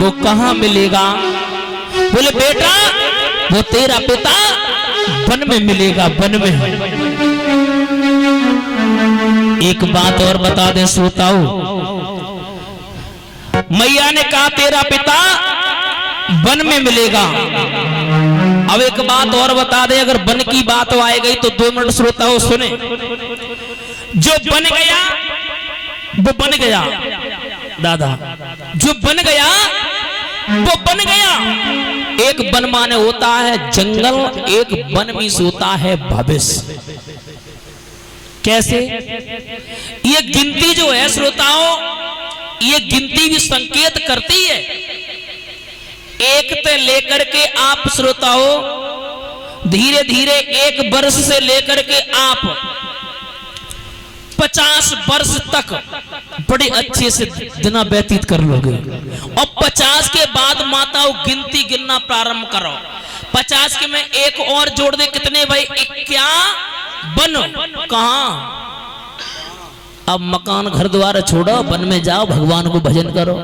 वो कहाँ मिलेगा? बोले बेटा वो तेरा पिता वन में मिलेगा, वन में। एक बात और बता दें श्रोताओं, मैया ने कहा तेरा पिता वन में मिलेगा। अब एक बात और बता दे, अगर वन की बात आए गई तो 2 मिनट श्रोताओं सुने। जो बन गया वो बन गया दादा, जो बन गया वो बन गया। एक वन माने होता है जंगल, एक वन में होता है भविष्य। कैसे? ये गिनती जो है श्रोताओं, ये गिनती भी संकेत करती है। एक से लेकर के आप श्रोताओं धीरे धीरे 1 वर्ष से लेकर के आप 50 वर्ष तक बड़े अच्छे से दिन व्यतीत कर लोगे। और 50 के बाद माताओं गिनती गिनना प्रारंभ करो। 50 के में एक और जोड़ दे, कितने भाई? 51। कहां? अब मकान घर द्वार छोड़ो, वन में जाओ, भगवान को भजन करो।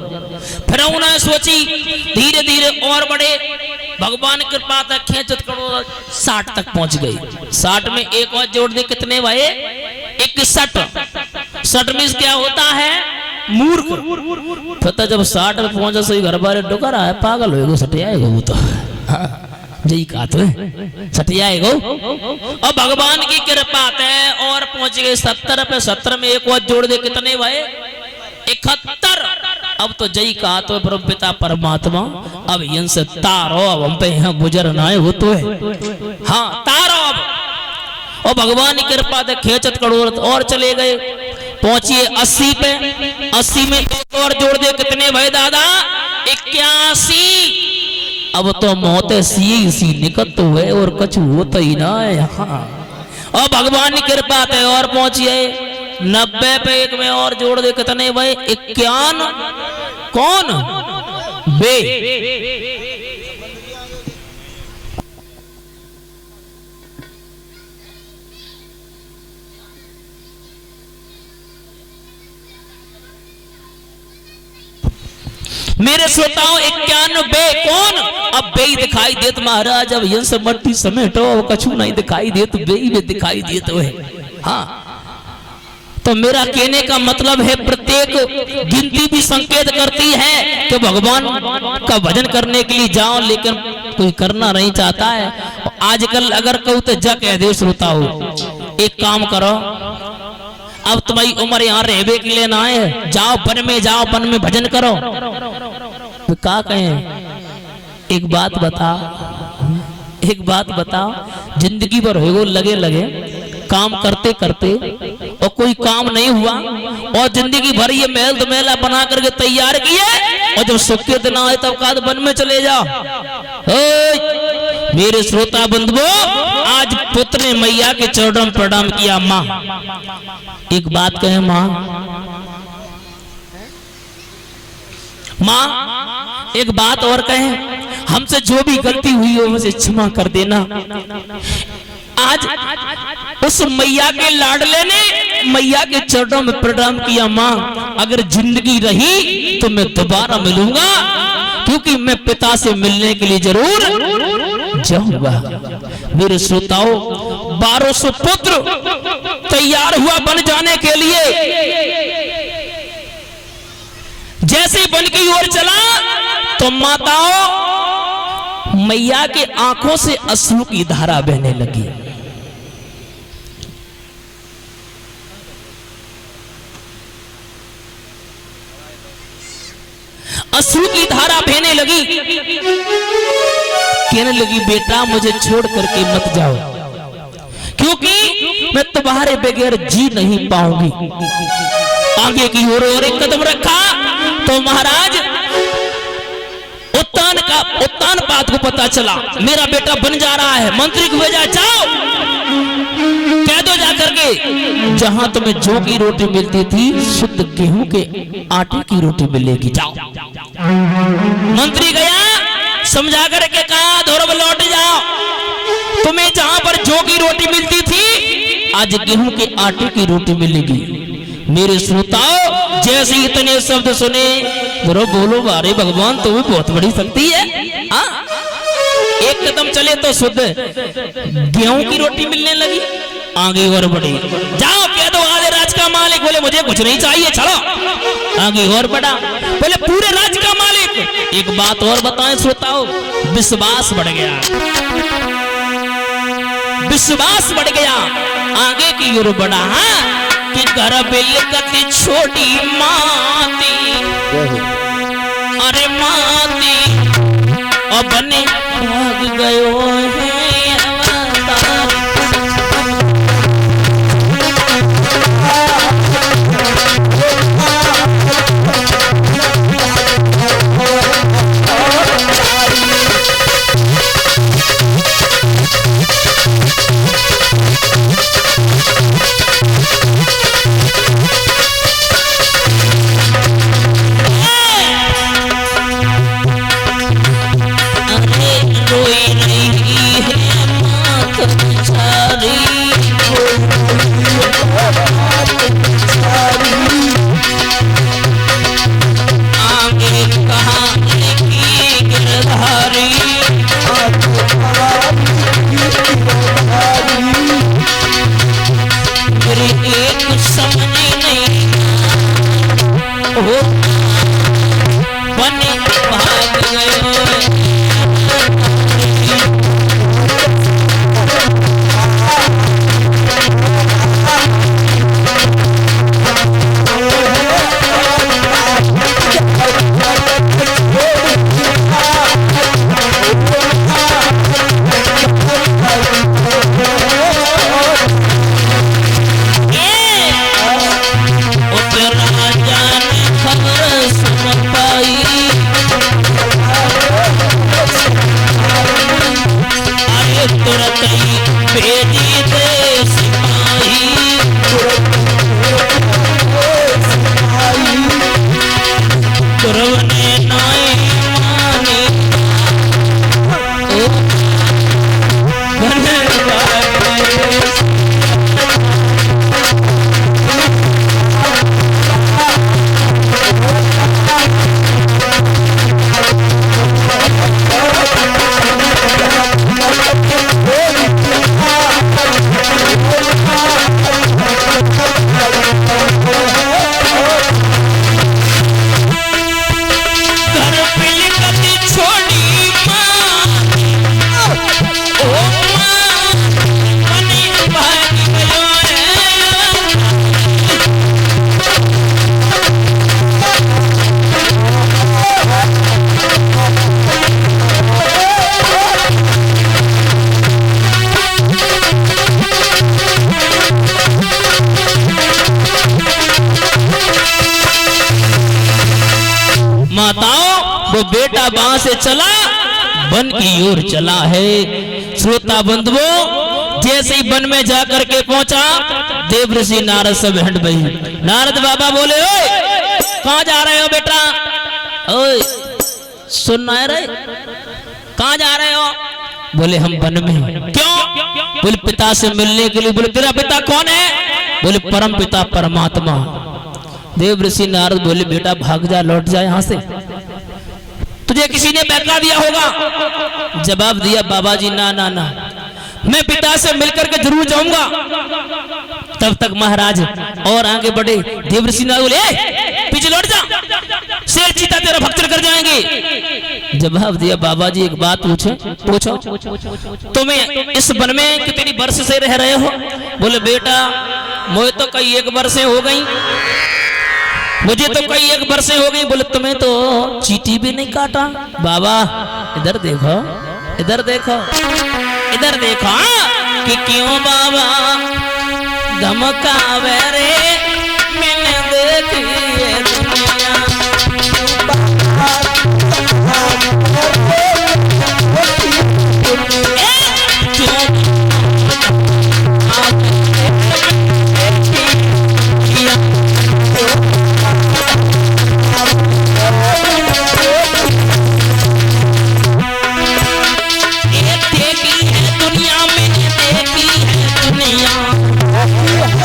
फिर उन्होंने सोची धीरे धीरे और बड़े, भगवान की कृपा तक खेचत करो 60 तक पहुंच गई। 60 में एक और जोड़ दे, कितने भाई? 61। 60 में क्या होता है? मूर्ख। पता जब 60 में पहुंचा सही घर बारे डुका रहा है, पागल होएगा, सटियाएगा वो तो। यही कहा तो सटियाएगा। और भगवान की कृपा है और पहुंच गए 70 पे। 70 में एक और जोड़ दे, कितने भाई? 71। अब तो जय कहा तो ब्रह्म पिता परमात्मा, अब इनसे तारो, अब हम पे यहाँ गुजरना है वो तो है। हाँ तारो अब। और भगवान की कृपा से खेचत करोड़ और चले गए, पहुंचिए 80 पे। 80 में एक और जोड़ दे, कितने भाई दादा? 81। अब तो मौत सी निकट तो है और कुछ होता ही ना है यहाँ। और भगवान की कृपा है और पहुंचिए 90 पे। एक में और जोड़ दे, कितने भाई? 51। कौन? बे। मेरे श्रोताओं 91 कौन? अब बे दिखाई देत महाराज, अब यंस मट्टी समेटो, कछु नहीं दिखाई देत, बे में दिखाई देत है। हाँ तो मेरा कहने का मतलब है प्रत्येक गिनती भी संकेत करती है कि भगवान का भजन करने के लिए जाओ, लेकिन कोई करना नहीं चाहता है। आजकल अगर कहूँ तो जा कह दे श्रोता हो, एक काम करो, अब तुम्हारी उम्र यहाँ रहने के लिए ना है, जाओ वन में, जाओ वन में भजन करो। तो क्या कहें? एक बात बताओ, जिंदगी भर हो लगे लगे काम करते करते और कोई काम नहीं हुआ, और जिंदगी भर ये महल तो मेला बना करके तैयार किए, और जब सुख के दिन आए तब कहा वन में चले जाओ। मेरे श्रोता बंधुओं, आज पुत्र ने मैया के चरणों में प्रणाम किया। माँ एक बात कहे, माँ एक बात और कहे, हमसे जो भी गलती हुई हो मुझे क्षमा कर देना। आज उस मैया के लाडले ने मैया के चरणों में प्रणाम किया। माँ अगर जिंदगी रही तो मैं दोबारा मिलूंगा, क्योंकि मैं पिता से मिलने के लिए जरूर जाऊंगा। मेरे श्रोताओं, 1200 पुत्र तैयार हुआ बन जाने के लिए। जैसे बन की ओर चला तो माताओं मैया के आंखों से अश्रु की धारा बहने लगी। अश्रु की धारा बहने लगी, कहने लगी बेटा मुझे छोड़ करके मत जाओ, क्योंकि मैं तुम्हारे बगैर जी नहीं पाऊंगी। आगे की ओर और एक कदम रखा तो महाराज उत्तान पात को पता चला मेरा बेटा बन जा रहा है। मंत्री को भेजा, जाओ कह दो जाकर के जहां तुम्हें जौ की रोटी मिलती थी शुद्ध गेहूं के आटे की रोटी मिलेगी, जाओ। मंत्री गया, समझा करके कहा धोरब लौट जाओ, तुम्हें जहां पर जौ की रोटी मिलती थी आज गेहूं के आटे की रोटी मिलेगी। मेरे श्रोताओं, जैसे इतने शब्द सुने जरा बोलो बारे भगवान तुम्हें बहुत बड़ी शक्ति है। हाँ एक कदम चले तो शुद्ध गेहूं की रोटी मिलने लगी, आगे और बढ़ी। जाओ कह दो आधे राज का मालिक, बोले मुझे कुछ नहीं चाहिए, चलो आगे और बढ़ा। बोले पूरे राज का मालिक। एक बात और बताएं श्रोताओं, विश्वास बढ़ गया, विश्वास बढ़ गया, आगे की ओर बढ़ा। कि कर बिलकती छोटी माती, अरे माती और बने भाग गयो है अवतार। वो बेटा वहां से चला, वन की ओर चला है। श्रोता बंधुओं, जैसे ही वन में जाकर के पहुंचा, देव ऋषि नारद से भेंट भई। नारद बाबा बोले, ओए कहां जा रहे हो बेटा? ओए सुनना है रे, कहां जा रहे हो? बोले हम वन में। क्यों? बोले पिता से मिलने के लिए। बोले तेरा पिता कौन है? बोले परम पिता परमात्मा। देव ऋषि नारद बोले बेटा भाग जा, लौट जा यहाँ से, तुझे किसी ने बहका दिया होगा। जवाब दिया बाबा जी ना ना ना, मैं पिता से मिलकर के जरूर जाऊंगा। तब तक महाराज और आगे बढ़े। देव ऋषि नारद बोले पीछे लौट जा, शेर चीता तेरा भक्षण कर जाएंगे। जवाब दिया बाबा जी एक बात पूछो, तुम्हें इस वन में कितनी वर्ष से रह रहे हो? बोले बेटा मुझे तो कई एक वर्षें हो गई, मुझे तो कई एक वर्षें हो गई। बोले तुम्हें तो चींटी भी नहीं काटा। बाबा इधर देखो, इधर देखो, इधर देखो कि क्यों बाबा धमकावे रे, मैंने देखी ये दुनिया।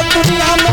दुनिया में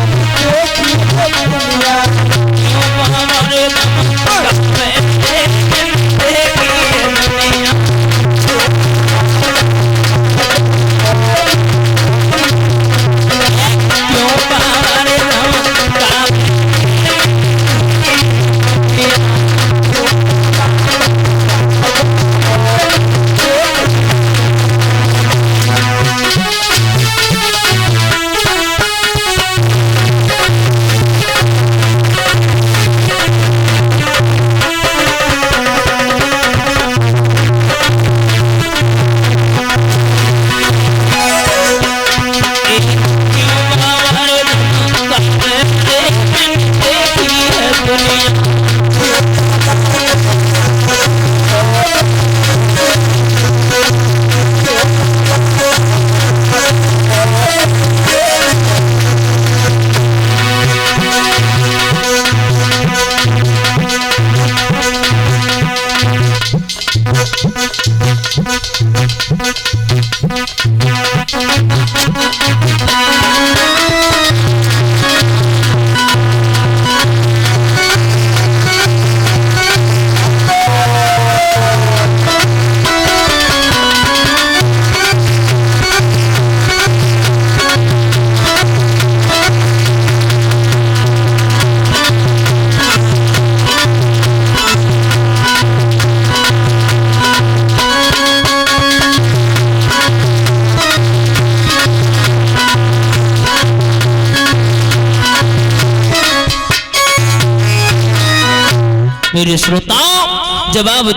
मेरे श्रोताओं जवाब